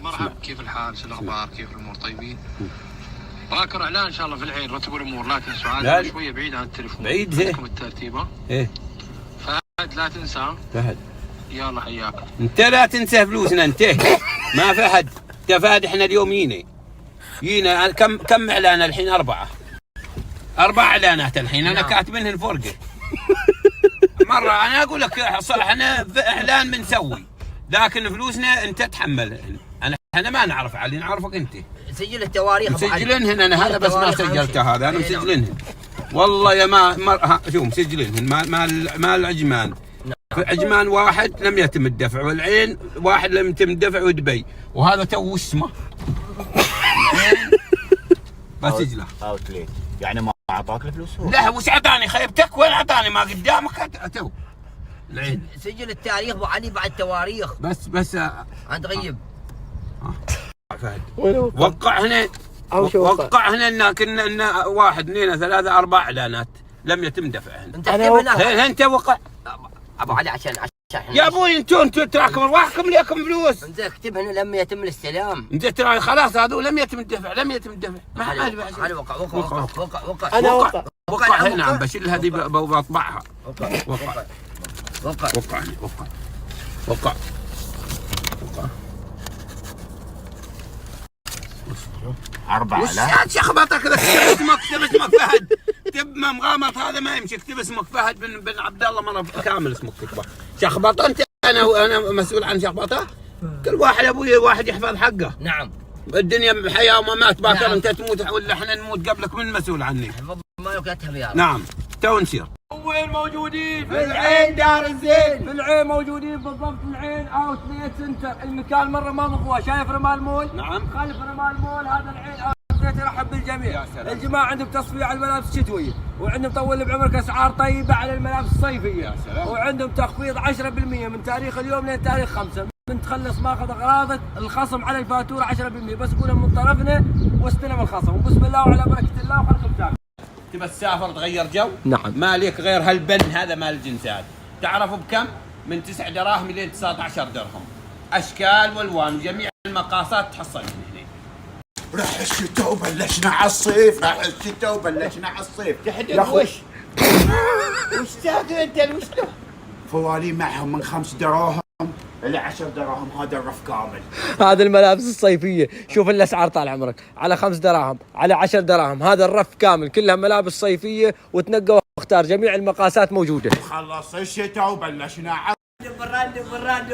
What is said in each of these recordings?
مرحبا، كيف الحال؟ شو الاخبار؟ كيف الامور؟ طيبين؟ باكر اعلان ان شاء الله في العين، رتبوا الامور، لكن سؤال شويه بعيد عن التليفون. بعيد عندكم الترتيبه؟ ايه فهد لا تنسى. فهد يلا حياك. انت لا تنسى فلوسنا انت. ما فهد، انت فهد. احنا اليوم جينا كم اعلان الحين؟ 4 اعلانات الحين، انا كاتبينهن فرقه. مره انا اقول لك صح، احنا اعلان بنسوي، لكن فلوسنا انت تحمل. احنا ما نعرف علي، نعرفك انت. سجل التواريخ مسجلينهن انا، هذا بس ما سجلته، هذا انا مسجلينهن والله يا ما شوف مسجلينهن. مال العجمان، في عجمان واحد لم يتم الدفع، والعين واحد لم يتم الدفع، ودبي، وهذا تو اسمه بسجله. اوتليت يعني ما اعطاك الفلوس هو؟ لا وش اعطاني؟ خيبتك وين اعطاني؟ ما قدامك تو العين. سجل التاريخ ابو علي بعد تواريخ. بس انت غيب. فهد وقع هنا، وقع هنا ان كنا 1 2 3 4 اعلانات لم يتم دفعهن. انت اكتبها. انت وقع ابو علي عشان يا ابوي انتم تراكم ارواحكم ليكم فلوس. انت اكتبها لم يتم الاستلام. انت ترى خلاص هذول لم يتم الدفع، ما علي وقع. انا وقع هنا، عم بشيل هذه بطبعها. وقع 4000. وش شخبطك كذا؟ اكتب اسمك فهد. اكتب مغامط، هذا ما يمشي. اكتب اسمك فهد بن عبد الله، مره كامل اسمك تكبر. شخبطه انت، انا مسؤول عن شخبطه. كل واحد ابوي واحد يحفظ حقه. نعم. الدنيا بحياه وممات، باكر نعم. انت تموت ولا احنا نموت قبلك، من مسؤول عني؟ ما يكتب يا نعم. تو نسير. وين موجودين؟ في العين دار الزين. في العين موجودين بالضبط، في العين اوتليت سنتر. المكان مره ما مقوى. شايف رمال مول؟ نعم. خلف رمال مول هذا العين اوتليت. يرحب بالجميع. الجماعه عندهم تصفيه على الملابس الشتويه، وعندهم طول بعمرك اسعار طيبه على الملابس الصيفيه. يا سلام. وعندهم تخفيض 10% من تاريخ اليوم لين تاريخ 5. من تخلص ماخذ اغراضك، الخصم على الفاتوره 10%، بس قولها من طرفنا واستلم الخصم، وبسم الله وعلى بركه الله وخلكم تابع. تبى تسافر تغير جو؟ نعم. ما لك غير هالبن هذا مال الجنسات. تعرفوا بكم؟ من 9 دراهم لين 19 درهم. اشكال والوان وجميع المقاسات تحصلون هنا. راح الشتاء وبلشنا على الصيف، راح الشتاء وبلشنا على الصيف. تحدد وش تاكل انت؟ وش له؟ فوالي معهم من 5 دراهم إلى 10 دراهم، هذا الرف كامل. هذه الملابس الصيفيه، شوف الاسعار طال عمرك، على 5 دراهم، على 10 دراهم، هذا الرف كامل كلها ملابس صيفيه، وتنقى واختار، جميع المقاسات موجوده. خلص الشتاء وبلشنا على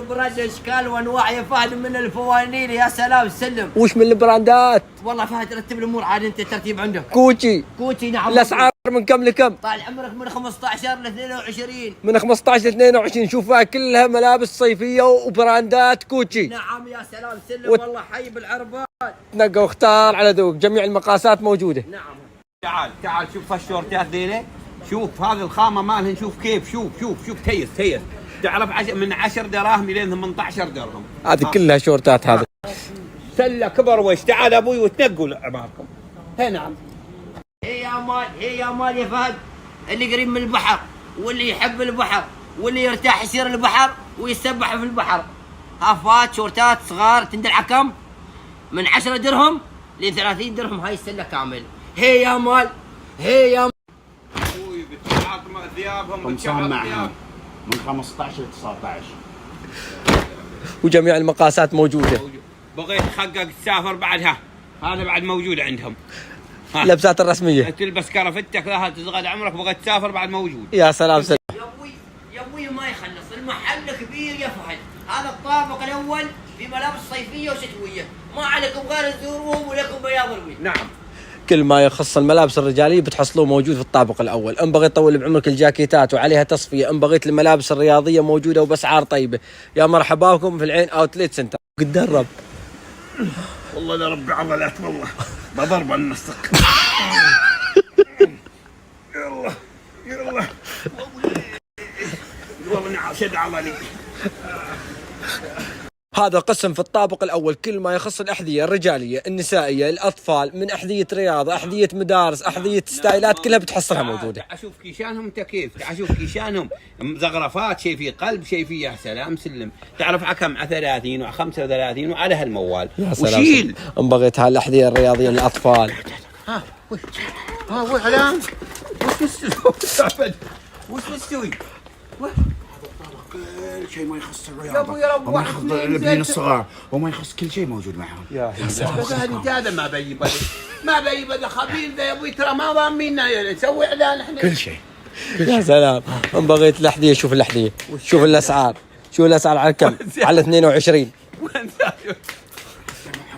براند اشكال وانواع يا فهد من الفوانيل. يا سلام سلم. وش من البراندات؟ والله فهد رتب الامور عاد، انت ترتيب عندك. كوتشي نعم. الاسعار من كم لكم؟ طال عمرك من 15 ل 22. من 15 ل 22. شوفها كلها ملابس صيفيه وبراندات كوتشي. نعم يا سلام سلم. والله حي بالعربان. تنقى واختار على ذوق، جميع المقاسات موجوده. نعم. تعال شوف الشورتات ذيله، شوف هذه الخامه مالهن، شوف كيف، شوف تيس. تعرف من 10 دراهم لين 18 درهم. هذه كلها شورتات. هذا سله كبر وش. تعال ابوي وتنقوا عباركم هنا. هي يا مال يا فهد، اللي قريب من البحر واللي يحب البحر واللي يرتاح يصير البحر ويسبح في البحر. هافات شورتات صغار تندلع كم؟ من 10 درهم ل 30 درهم. هاي السله كامل. هي يا مال. ابوي بتعاطم ثيابهم قمصان معهم من 15 ل 19. وجميع المقاسات موجوده. بغيت تحقق تسافر بعدها، هذا بعد موجود عندهم. اللبسات الرسميه، تلبس كرافتك لها تزغد عمرك، بغيت تسافر بعد موجود. يا سلام سلام. يا ابوي ما يخلص المحل كبير يا فهد. هذا الطابق الاول في ملابس صيفيه وشتويه، ما عليكم غير تزوروهم ولكم بياض الوجه. نعم. كل ما يخص الملابس الرجاليه بتحصلوه موجود في الطابق الاول. ان بغيت تطول بعمرك الجاكيتات وعليها تصفيه، ان بغيت الملابس الرياضيه موجوده وباسعار طيبه. يا مرحبا بكم في العين اوتليت سنتر. قد درب والله لا ربي عضلات، والله بضرب النسق. يلا والله شد عضلي. هذا قسم في الطابق الأول كل ما يخص الأحذية الرجالية النسائية الأطفال، من أحذية رياضة، أحذية مدارس، أحذية ستايلات، كلها بتحصلها موجودة. تعال شوف كيشانهم انت كيف، تعال شوف كيشانهم مزغرفات، شيء في قلب شيء في يا سلام سلم. تعرف على كم؟ على 30 وعلى 35 وعلى هالموال. يا سلام وشيل إن بغيت هالأحذية الرياضية للأطفال. ها وش علام؟ وش مستوي؟ كل شيء ما يخص يا الرياضة ابو يا رب، وما واحد يخص اثنين الابنين ثلاثة. الصغار وما يخص كل شيء موجود معهم. بس هذا ما بي بدل، ما بي بدل خبير ذا يا ابوي، ترى ما ضامننا نسوي اعلان احنا. كل شيء. يا سلام إن بغيت الأحذية شوف الأحذية، شوف الأسعار، شوف الأسعار على كم؟ على 22.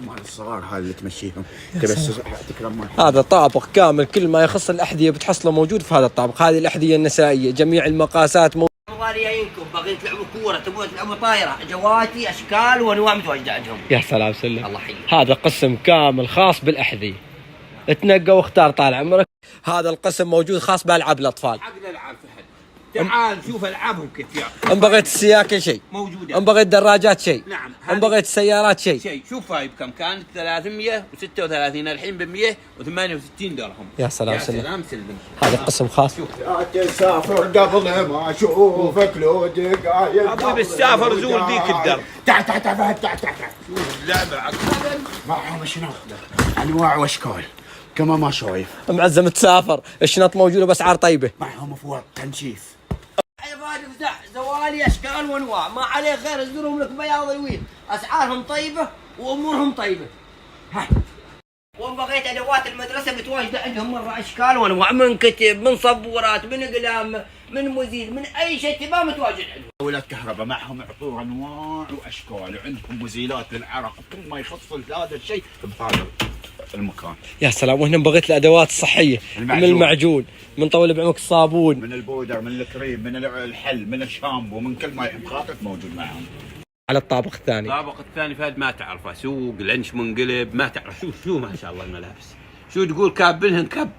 مال الصغار هذا اللي تمشيهم بس تكرم. هذا طابق كامل كل ما يخص الأحذية بتحصله موجود في هذا الطابق. هذه الأحذية النسائية جميع المقاسات ضاريينكم باغيين تلعبوا كوره، تبون تلعبوا طايره، جواتي اشكال وانواع متواجده عندهم. يا سلام سلم. الله يحييك. هذا قسم كامل خاص بالأحذية، تنقى واختار طال عمرك. هذا القسم موجود خاص بألعاب الأطفال. حق الالعاب فهد، تعال شوف العابهم كيف إن بغيت السياكل شيء، موجوده. إن بغيت دراجات شيء، نعم. إن بغيت السيارات شيء. شوف هاي بكم كانت؟ 336 الحين ب 168 درهم. يا سلام يا سلم. سلام سلم. هذا قسم خاص. لا تسافر قبل ما اشوفك لو دقايق. ابوي بالسافر زور ذيك الدرب. تعال تعال تعال تعال تعال. اللعبه عقب معهم شنو؟ انواع واشكال كما ما شايف. معزم تسافر، الشنط موجودة بأسعار طيبة. معهم فوق تنشيف. عباد افتح زوالي اشكال وانواع، ما عليه غير زورهم لك بياض الويل، اسعارهم طيبه وامورهم طيبه. ها وان بغيت ادوات المدرسه متواجده عندهم مره اشكال وانواع، من كتب، من صبورات، من اقلام، من مزيل، من اي شيء تباه متواجد عندهم. ولاد كهرباء معهم عطور انواع واشكال، وعندهم مزيلات للعرق وكل ما يخص هذا الشيء بهذا المكان. يا سلام. وهنا بغيت الأدوات الصحية، من المعجون، من طول بعمرك الصابون، من البودر، من الكريم، من الحل، من الشامبو، من كل ما يحب خاطرك موجود معهم. على الطابق الثاني. الطابق الثاني فهد ما تعرفه، سوق لنش منقلب ما تعرف. شو ما شاء الله الملابس، شو تقول كابلهن كب،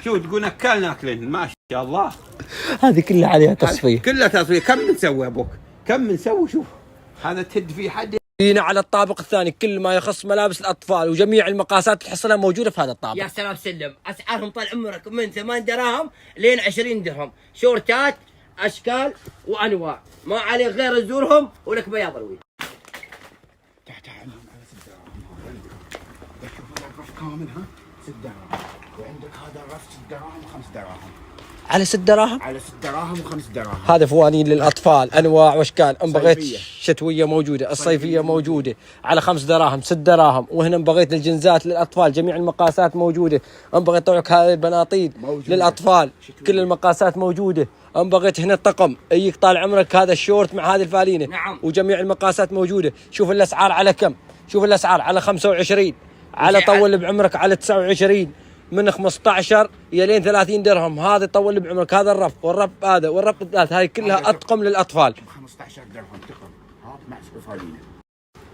شو تقول نكال ناكلهن ما شاء الله. هذه كلها عليها تصفية. كلها تصفية. كم بنسوي ابوك؟ كم بنسوي؟ شوف هذا تهد فيه حد. هنا على الطابق الثاني كل ما يخص ملابس الأطفال وجميع المقاسات تحصلها موجودة في هذا الطابق. يا سلام سلم، اسعارهم طال عمرك من 8 دراهم لين 20 درهم، شورتات اشكال وانواع، ما عليه غير زورهم ولك بياض الويل. تعال عندهم على 6 دراهم. شوف هذا الرف كامل ها 6 دراهم، وعندك هذا الرف 6 دراهم و5 دراهم. على 6 دراهم. على 6 دراهم و5 دراهم. هذا فوانين للأطفال أنواع وأشكال. إن بغيت صيفية. شتوية موجودة، الصيفية موجودة على 5 دراهم 6 دراهم. وهنا إن بغيت الجنزات للأطفال جميع المقاسات موجودة. إن بغيت طوعك هذه البناطيل موجودة. للأطفال شتوية. كل المقاسات موجودة. إن بغيت هنا الطقم يجيك طال عمرك هذا الشورت مع هذه الفالينة. نعم. وجميع المقاسات موجودة. شوف الأسعار على كم، شوف الأسعار على 25، على طول بعمرك على 29، من 15 يلين 30 درهم. هذا طول بعمرك. هذا الرف والرف هذا والرف الثالث، هاي كلها أطقم للأطفال. 15 درهم تقم ها مع سفالينه.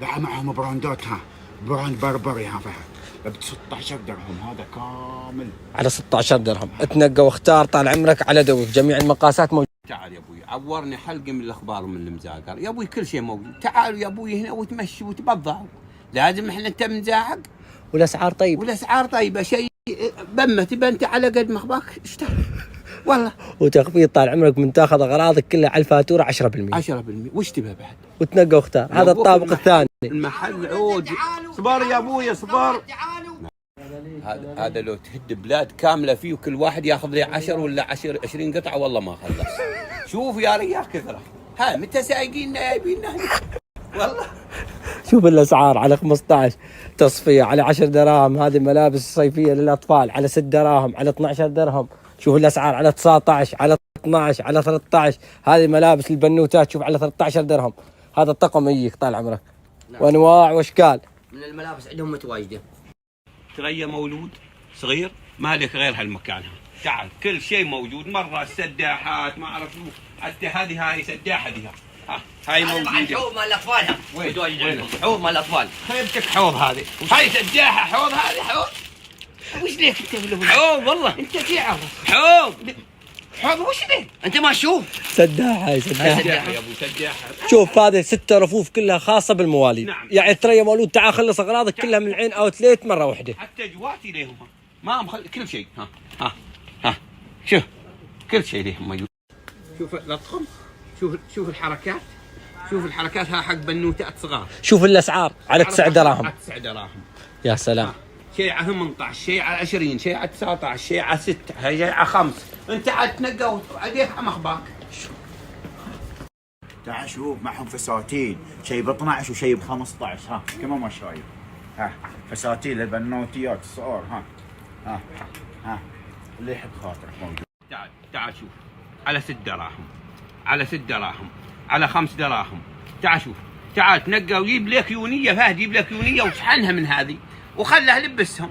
لا معهم براندات ها، براند بربري ها فهد ب 16 درهم. هذا كامل على 16 درهم. تنقى واختار طال عمرك على دوك. جميع المقاسات موجودة. تعال يا ابوي عورني حلقه من الاخبار ومن المزاقر يا ابوي، كل شيء موجود. تعالوا يا ابوي هنا وتمشي وتبضعوا، لازم احنا انت منزاعق والأسعار طيب. والاسعار طيبه. شيء بمه تبى انت على قد مخباك اشتري والله. وتخفيض طال عمرك من تاخذ أغراضك كلها على الفاتورة 10%. 10%. وش تبى بعد؟ وتنقى واختار. هذا الطابق الثاني. المحل عود. صبر يا ابوي صبر. تعالوا. هذا لو تهد بلاد كامله فيه وكل واحد ياخذ له 10 ولا 20 قطعه والله ما خلص. شوف يا ريال كثره. ها متى سايقيننا جايبيننا والله. شوف الأسعار على 15 تصفية، على 10 دراهم هذه ملابس صيفية للأطفال، على 6 دراهم، على 12 درهم. شوف الأسعار على 19، على 12، على 13. هذه ملابس البنوتات شوف على 13 درهم. هذا الطقم يجيك طال عمرك. وأنواع وأشكال من الملابس عندهم متواجده. تريا مولود صغير ما لك غير هالمكان. تعال كل شيء موجود. مرة السداحات ما اعرف شو، حتى هاي سداحة دي هاي موجودة. حوض مال الاطفال متواجد عندهم. حوض مال الاطفال. خيبتك حوض هذه. هاي سداحة حوض هذه حوض. وش ليك انت بالله؟ حوض والله. انت تعرف حوض هذا وش ذي؟ انت ما تشوف؟ سداحه هاي سداحه. سداحة يا ابو سداحة. شوف هذه 6 رفوف كلها خاصه بالمواليد. نعم. يعني ترى يا مولود تعال خلص اغراضك كلها من العين اوتليت مره واحده. حتى جواتي ليهم ما مخل كل شيء. ها شوف كل شيء ليهم موجود. شوف الاطقم، شوف الحركات، شوف الحركات. ها حق بنوتات صغار. شوف الاسعار على 9 دراهم. على 9 دراهم. يا سلام. شيء على 18، شيء على 20، شيء على 19، شيء على 6، شيء على 5. انت عاد تنقى وعليك مخباك. تعال شوف معهم فساتين، شيء ب 12 وشيء ب 15. ها كمان ما شايف. ها فساتين للبنوتيات الصغار. ها اللي يحب خاطرك موجود. تعال شوف على 6 دراهم، على 6 دراهم، على 5 دراهم. تعال شوف، تعال تنقى وجيب لك يونيه. فهد جيب لك يونيه وشحنها من هذه وخلها لبسهم.